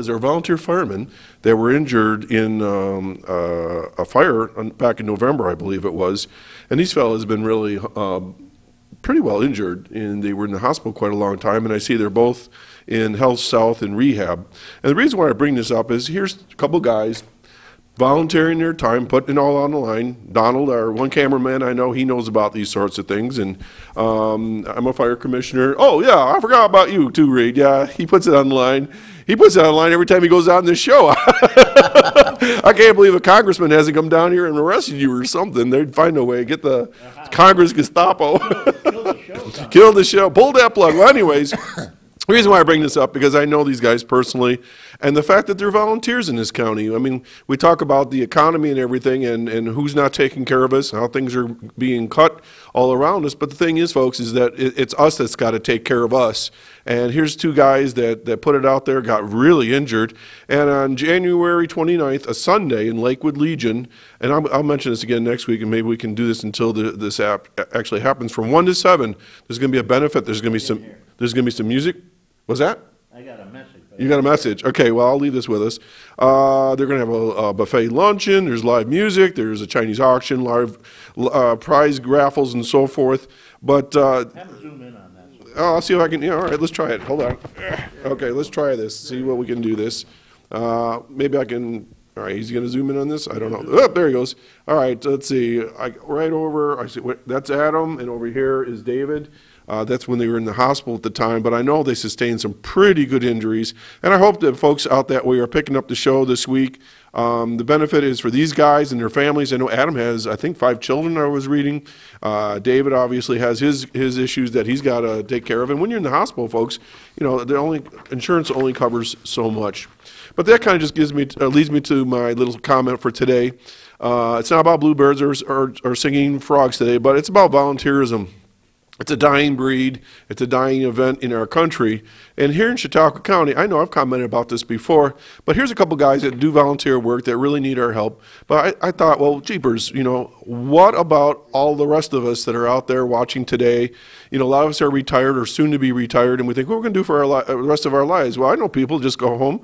They're volunteer firemen that were injured in a fire back in November, I believe it was. And these fellows have been really pretty well injured, and they were in the hospital quite a long time. And I see they're both in Health South and rehab. And the reason why I bring this up is here's a couple guys volunteering their time, putting it all on the line. Donald, our one cameraman, I know he knows about these sorts of things, and I'm a fire commissioner. Oh yeah, I forgot about you too, Reed. Yeah, he puts it on the line. He puts it on the line every time he goes out in this show. I can't believe a congressman hasn't come down here and arrested you or something. They'd find a way to get the Congress Gestapo. Kill the show. Pull that plug. Well, anyways. The reason why I bring this up, because I know these guys personally, and the fact that they're volunteers in this county. I mean, we talk about the economy and everything, and who's not taking care of us, how things are being cut all around us. But the thing is, folks, is that it's us that's got to take care of us. And here's two guys that put it out there, got really injured. And on January 29th, a Sunday in Lakewood Legion, and I'll mention this again next week, and maybe we can do this until this app actually happens, from 1 to 7, there's going to be a benefit. There's going to be some music. What's that? I got a message. You got a message. Okay, well, I'll leave this with us. They're going to have a buffet luncheon. There's live music. There's a Chinese auction, live prize raffles, and so forth. But have a zoom in on that. Oh, I'll see if I can. Yeah, all right, let's try it. Hold on. Okay, let's try this. See what we can do this. Maybe I can. All right, he's going to zoom in on this. I don't know. Oh, there he goes. All right, let's see. Right over. I see. That's Adam, and over here is David. That's when they were in the hospital at the time, but I know they sustained some pretty good injuries, and I hope that folks out that way are picking up the show this week. The benefit is for these guys and their families. I know Adam has, I think, 5 children I was reading. David obviously has his issues that he's got to take care of, and when you're in the hospital, folks, you know, insurance only covers so much. But that kind of just leads me to my little comment for today. It's not about bluebirds or singing frogs today, but it's about volunteerism. It's a dying breed. It's a dying event in our country. And here in Chautauqua County, I know I've commented about this before, but here's a couple guys that do volunteer work that really need our help. But I thought, well, jeepers, you know, what about all the rest of us that are out there watching today? You know, a lot of us are retired or soon to be retired, and we think, what are we going to do for the rest of our lives? Well, I know people just go home.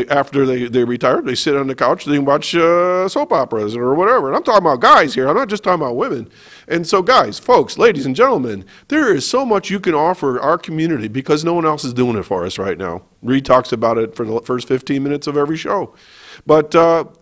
After they retire, they sit on the couch, they watch soap operas or whatever. And I'm talking about guys here. I'm not just talking about women. And so guys, folks, ladies and gentlemen, there is so much you can offer our community because no one else is doing it for us right now. Reed talks about it for the first 15 minutes of every show. But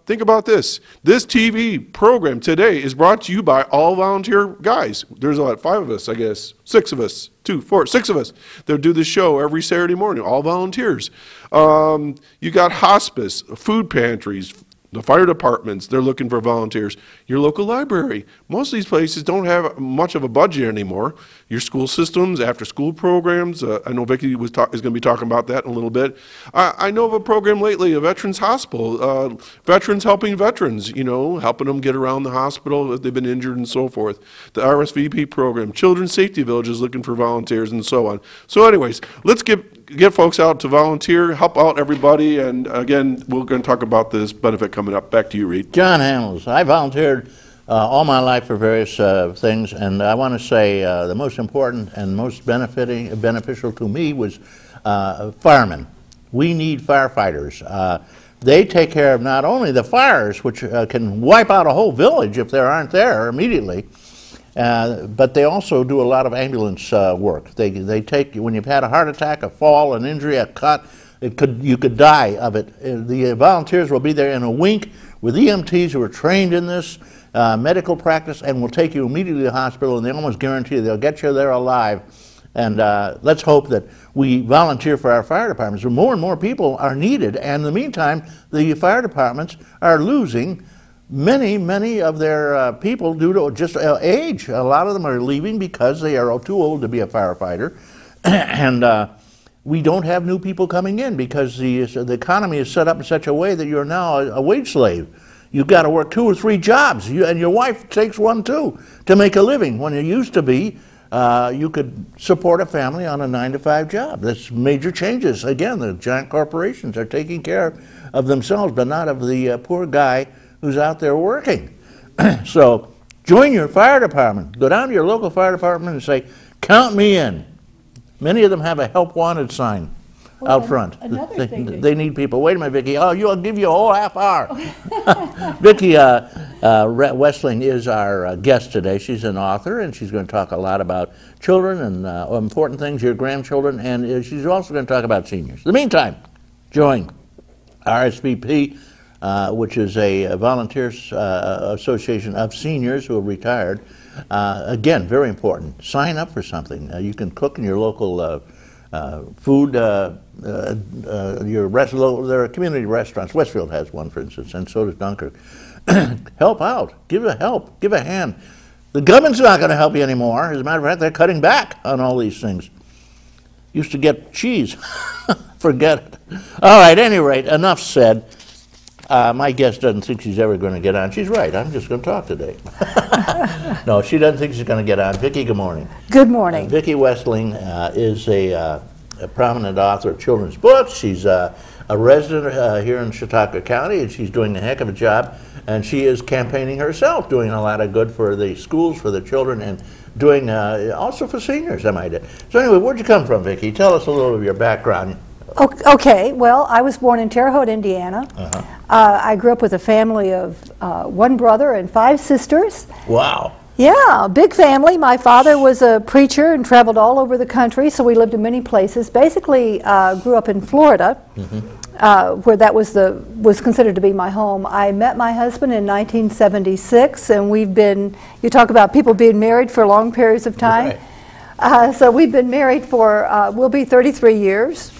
think about this. This TV program today is brought to you by all volunteer guys. There's about 5 of us, I guess. 6 of us. 2, 4, 6 of us that do this show every Saturday morning, all volunteers. You got hospice, food pantries, the fire departments, they're looking for volunteers. Your local library. Most of these places don't have much of a budget anymore. Your school systems, after-school programs. I know Vicki is going to be talking about that in a little bit. I know of a program lately, a veterans hospital. Veterans helping veterans, you know, helping them get around the hospital if they've been injured and so forth. The RSVP program. Children's Safety Villages looking for volunteers and so on. So anyways, let's get folks out to volunteer, help out everybody, and again, we're going to talk about this benefit coming up. Back to you, Reed. John Hamels. I volunteered all my life for various things, and I want to say the most important and most beneficial to me was firemen. We need firefighters. They take care of not only the fires, which can wipe out a whole village if they aren't there immediately, but they also do a lot of ambulance work. They take, when you've had a heart attack, a fall, an injury, a cut, you could die of it. The volunteers will be there in a wink with EMTs who are trained in this medical practice and will take you immediately to the hospital, and they almost guarantee they'll get you there alive. And let's hope that we volunteer for our fire departments. More and more people are needed, and in the meantime, the fire departments are losing many of their people due to just age. A lot of them are leaving because they are too old to be a firefighter, and we don't have new people coming in because the economy is set up in such a way that you're now a wage slave. You've got to work 2 or 3 jobs, and your wife takes one too to make a living. When it used to be, you could support a family on a 9-to-5 job. That's major changes. Again, the giant corporations are taking care of themselves, but not of the poor guy who's out there working. So join your fire department. Go down to your local fire department and say, count me in. Many of them have a help wanted sign. out front. Another thing They need people. Wait a minute, Vicki. Oh, I'll give you a whole half hour. Vicki Westling is our guest today. She's an author, and she's going to talk a lot about children and important things, your grandchildren, and she's also going to talk about seniors. In the meantime, join RSVP, which is a volunteers association of seniors who have retired. Again, very important. Sign up for something. You can cook in your local food, there are community restaurants. Westfield has one, for instance, and so does Dunkirk. Help out. Give a help. Give a hand. The government's not going to help you anymore. As a matter of fact, they're cutting back on all these things. Used to get cheese. Forget it. All right, at any rate, enough said. My guest doesn't think she's ever going to get on. She's right. I'm just going to talk today. No, she doesn't think she's going to get on. Vicki, good morning. Good morning. Vicki Westling is a prominent author of children's books. She's a resident here in Chautauqua County, and she's doing a heck of a job. And she is campaigning herself, doing a lot of good for the schools, for the children, and doing also for seniors, I might add. So anyway, where'd you come from, Vicki? Tell us a little of your background. Okay, well, I was born in Terre Haute, Indiana. I grew up with a family of 1 brother and 5 sisters. Wow. Yeah, big family. My father was a preacher and traveled all over the country, so we lived in many places. Basically, grew up in Florida, where that was considered to be my home. I met my husband in 1976, and we've been, you talk about people being married for long periods of time. Right. So we've been married for, we'll be 33 years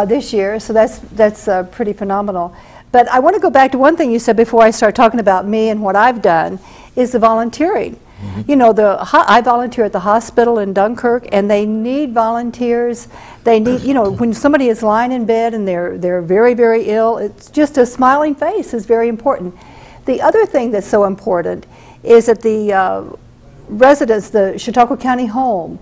this year, so that's pretty phenomenal. But I want to go back to one thing you said before I start talking about me and what I've done, is the volunteering. You know, I volunteer at the hospital in Dunkirk, and they need volunteers. They need, you know, when somebody is lying in bed and they're very, very ill, it's just a smiling face is very important. The other thing that's so important is that the residents, the Chautauqua County Home,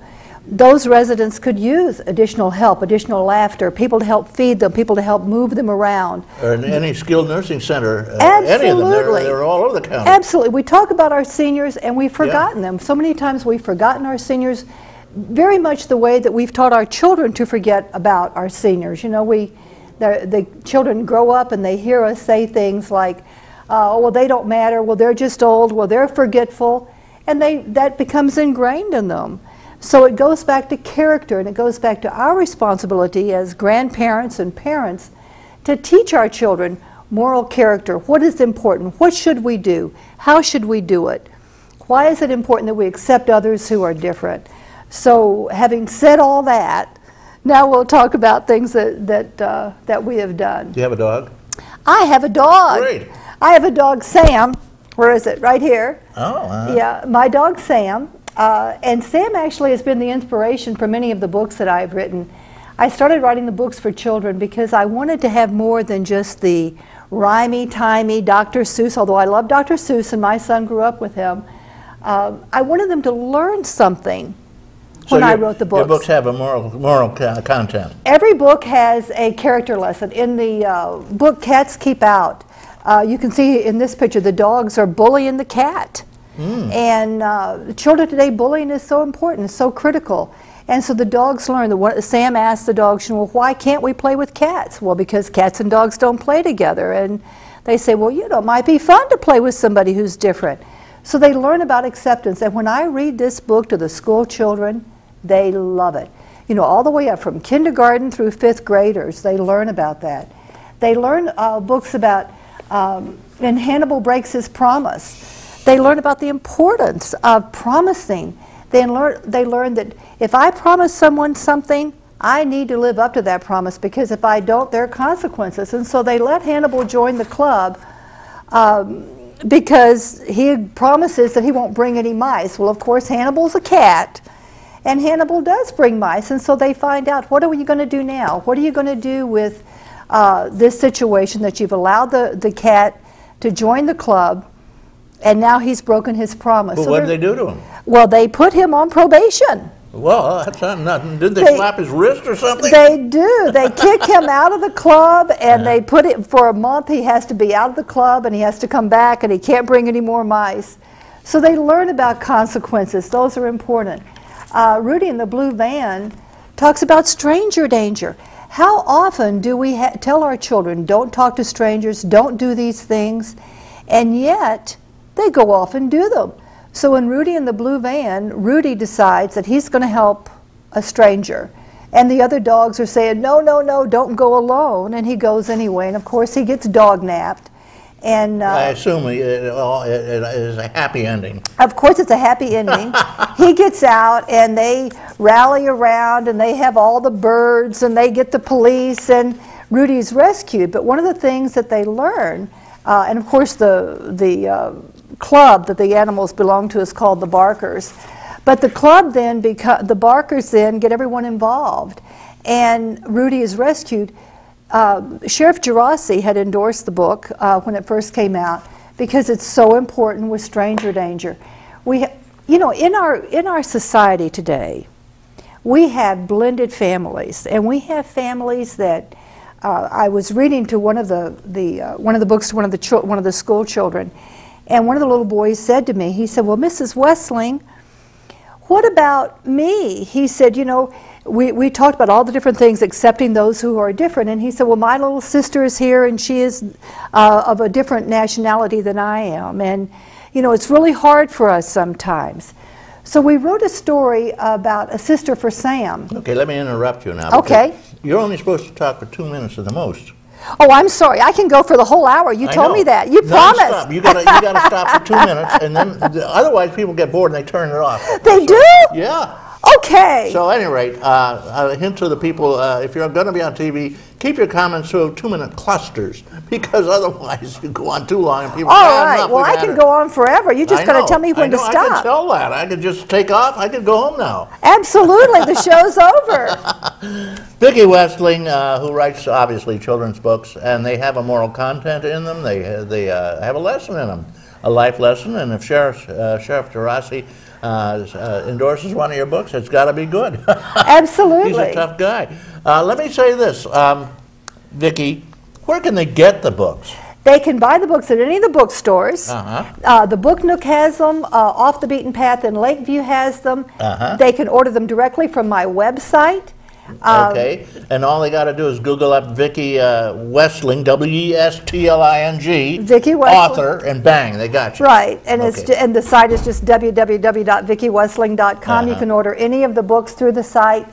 those residents could use additional help, additional laughter, people to help feed them, people to help move them around. Or in any skilled nursing center, Absolutely. Any of them, they're all over the county. Absolutely. We talk about our seniors and we've forgotten them. So many times we've forgotten our seniors, very much the way that we've taught our children to forget about our seniors. You know, the children grow up and they hear us say things like, oh, well, they don't matter, well, they're just old, well, they're forgetful, and that becomes ingrained in them. So it goes back to character, and it goes back to our responsibility as grandparents and parents to teach our children moral character. What is important? What should we do? How should we do it? Why is it important that we accept others who are different? So having said all that, now we'll talk about things that we have done. Do you have a dog? I have a dog. Great. I have a dog, Sam. Where is it? Right here. Oh. Yeah, my dog, Sam. And Sam actually has been the inspiration for many of the books that I've written. I started writing the books for children because I wanted to have more than just the rhymey-timey Dr. Seuss, although I love Dr. Seuss and my son grew up with him. I wanted them to learn something when I wrote the books. Your books have a moral content. Every book has a character lesson. In the book Cats Keep Out, you can see in this picture the dogs are bullying the cat. And children today, bullying is so important, so critical. And so the dogs learn. Sam asked the dogs, well, why can't we play with cats? Well, because cats and dogs don't play together. And they say, well, you know, it might be fun to play with somebody who's different. So they learn about acceptance. And when I read this book to the school children, they love it. You know, all the way up from kindergarten through 5th graders, they learn about that. They learn books about, and Hannibal breaks his promise. They learn about the importance of promising. They learn that if I promise someone something, I need to live up to that promise, because if I don't, there are consequences. And so they let Hannibal join the club because he promises that he won't bring any mice. Well, of course, Hannibal's a cat, and Hannibal does bring mice. And so they find out, what are you going to do now? What are you going to do with this situation that you've allowed the cat to join the club? And now he's broken his promise. Well, so what did they do to him? Well, they put him on probation. Well, that's not nothing. Did they slap his wrist or something? They do. They kick him out of the club, and they put it for a month. He has to be out of the club, and he has to come back, and he can't bring any more mice. So they learn about consequences. Those are important. Rudy in the Blue Van talks about stranger danger. How often do we tell our children, don't talk to strangers, don't do these things, and yet they go off and do them. So in Rudy and the Blue Van, Rudy decides that he's going to help a stranger. And the other dogs are saying, no, no, no, don't go alone. And he goes anyway. And of course, he gets dog-napped. And I assume it is a happy ending. Of course, it's a happy ending. He gets out, and they rally around, and they have all the birds, and they get the police, and Rudy's rescued. But one of the things that they learn, and of course the club that the animals belong to is called the Barkers. But the club then, the Barkers then get everyone involved, and Rudy is rescued. Sheriff Gerasi had endorsed the book when it first came out because it's so important with stranger danger. You know, in our society today, we have blended families, and we have families that I was reading to one of the books to one of the school children, and one of the little boys said to me, he said, "Well, Mrs. Westling, what about me?" He said, "You know, we talked about all the different things, accepting those who are different." And he said, "Well, my little sister is here, and she is of a different nationality than I am. And, you know, it's really hard for us sometimes." So we wrote a story about a sister for Sam. Okay, let me interrupt you now. Okay. You're only supposed to talk for 2 minutes at the most. Oh, I'm sorry. I can go for the whole hour. You told me that. You promised. Non-stop. You gotta stop for 2 minutes, and then otherwise people get bored and they turn it off. They do? Yeah. Okay. So at any rate, a hint to the people, if you're going to be on TV, keep your comments to 2-minute clusters, because otherwise you go on too long and people All right. Well, I can go on forever. You just got to tell me when to I stop. can tell that. I could just take off. I could go home now. Absolutely. The show's over. Vicki Westling, who writes, obviously, children's books, and they have a moral content in them. They have a lesson in them, a life lesson, and if Sheriff Gerasi endorses one of your books, it's got to be good. Absolutely. He's a tough guy. Let me say this, Vicki, where can they get the books? They can buy the books at any of the bookstores. The Book Nook has them. Off the Beaten Path in Lakeview has them. They can order them directly from my website. Okay, and all they got to do is Google up Vicki Westling, W-E-S-T-L-I-N-G, Vicki Westling. author, and bang, they got you. Right, and and the site is just www.vickiwestling.com. You can order any of the books through the site,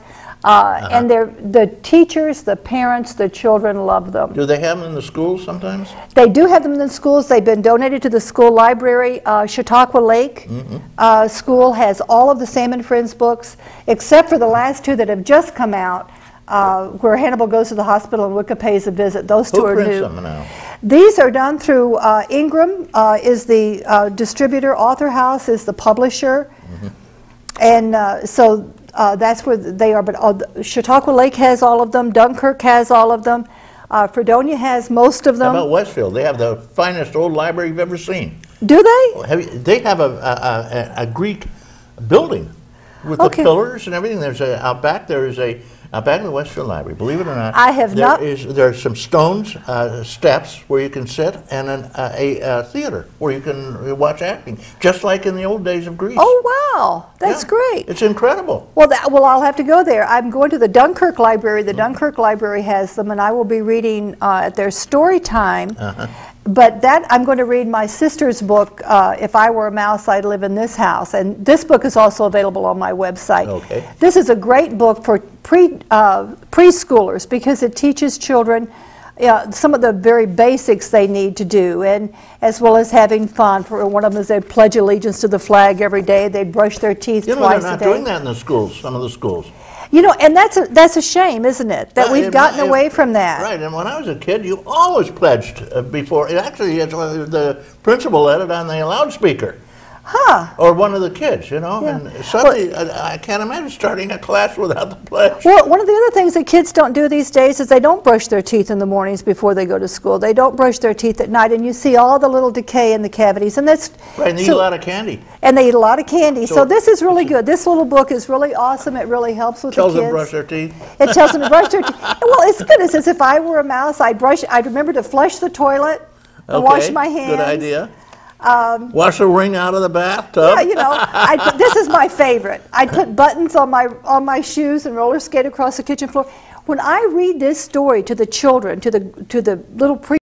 and the teachers, the parents, the children love them. Do they have them in the schools sometimes? They do have them in the schools. They've been donated to the school library. Chautauqua Lake School has all of the Sam and Friends books, except for the last two that have just come out, where Hannibal Goes to the Hospital and Wicca Pays a Visit. Those two are new. Who prints them now? These are done through Ingram is the distributor, Author House is the publisher, and so that's where they are. But Chautauqua Lake has all of them. Dunkirk has all of them. Fredonia has most of them. How about Westfield? They have the finest old library you've ever seen. Do they? They have a Greek building with the pillars and everything. There's out back in the Westfield Library, believe it or not. I have not. There are some stones, steps where you can sit, and a theater where you can watch acting, just like in the old days of Greece. Oh, wow. That's great. It's incredible. Well, I'll have to go there. I'm going to the Dunkirk Library. The Dunkirk Library has them, and I will be reading at their story time. But I'm going to read my sister's book, If I Were a Mouse, I'd Live in This House. And this book is also available on my website. Okay. This is a great book for preschoolers because it teaches children some of the very basics they need to do, and as well as having fun. For one of them is they pledge allegiance to the flag every day. They brush their teeth twice a day. They're not doing that in the schools, some of the schools. You know, and that's a shame, isn't it? That we've gotten away from that. Right, and when I was a kid, you always pledged before. Actually, the principal had it on the loudspeaker. Or one of the kids, you know. Yeah. And suddenly, I can't imagine starting a class without the pledge. Well, one of the other things that kids don't do these days is they don't brush their teeth in the mornings before they go to school. They don't brush their teeth at night, and you see all the little decay in the cavities. And that's right, and they eat a lot of candy. And they eat a lot of candy. So this is really good. This little book is really awesome. It really helps with the kids. Tells them to brush their teeth. It tells them to brush their teeth. Well, it's good. It says if I were a mouse, I'd remember to flush the toilet and wash my hands. Good idea. Wash a ring out of the bathtub. Yeah, you know, this is my favorite. I'd put buttons on my shoes and roller skate across the kitchen floor. When I read this story to the children, to the little